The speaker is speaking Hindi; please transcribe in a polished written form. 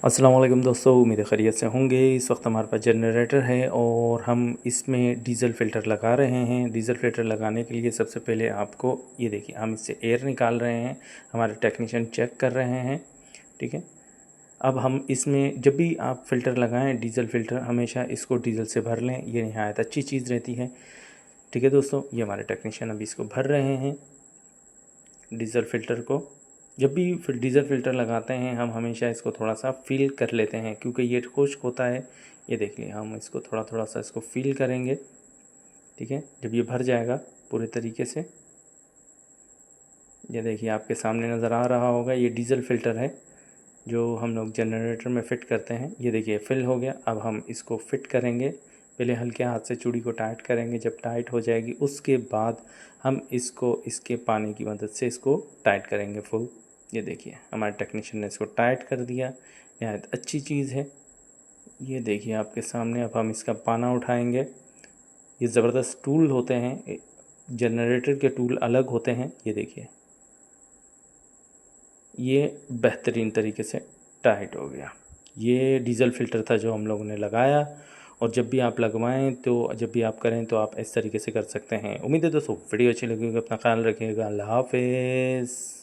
अस्सलाम वालेकुम दोस्तों, उम्मीद है खैरियत से होंगे। इस वक्त हमारे पास जनरेटर है और हम इसमें डीज़ल फ़िल्टर लगा रहे हैं। डीज़ल फ़िल्टर लगाने के लिए सबसे पहले आपको ये देखिए, हम इससे एयर निकाल रहे हैं, हमारे टेक्नीशियन चेक कर रहे हैं। ठीक है, अब हम इसमें जब भी आप फ़िल्टर लगाएं डीज़ल फ़िल्टर, हमेशा इसको डीज़ल से भर लें, ये नहायत अच्छी चीज़ रहती है। ठीक है दोस्तों, ये हमारे टेक्नीशियन अभी इसको भर रहे हैं डीज़ल फ़िल्टर को। जब भी फिर डीज़ल फ़िल्टर लगाते हैं हम हमेशा इसको थोड़ा सा फ़ील कर लेते हैं, क्योंकि ये खुश्क होता है। ये देख लिए, हम इसको थोड़ा थोड़ा सा इसको फ़ील करेंगे। ठीक है, जब ये भर जाएगा पूरे तरीके से, ये देखिए आपके सामने नज़र आ रहा होगा, ये डीज़ल फ़िल्टर है जो हम लोग जनरेटर में फ़िट करते हैं। ये देखिए फिल हो गया। अब हम इसको फ़िट करेंगे। पहले हल्के हाथ से चूड़ी को टाइट करेंगे, जब टाइट हो जाएगी उसके बाद हम इसको इसके पानी की मदद से इसको टाइट करेंगे फुल। ये देखिए हमारे टेक्नीशियन ने इसको टाइट कर दिया, नहायत अच्छी चीज़ है। ये देखिए आपके सामने। अब हम इसका पाना उठाएंगे। ये ज़बरदस्त टूल होते हैं, जनरेटर के टूल अलग होते हैं। ये देखिए, ये बेहतरीन तरीके से टाइट हो गया। ये डीज़ल फ़िल्टर था जो हम लोगों ने लगाया। और जब भी आप लगवाएं तो जब भी आप करें तो आप इस तरीके से कर सकते हैं। उम्मीद है दोस्तों वीडियो अच्छी लगी होगी। अपना ख्याल रखिएगा। अल्लाह हाफ़िज़।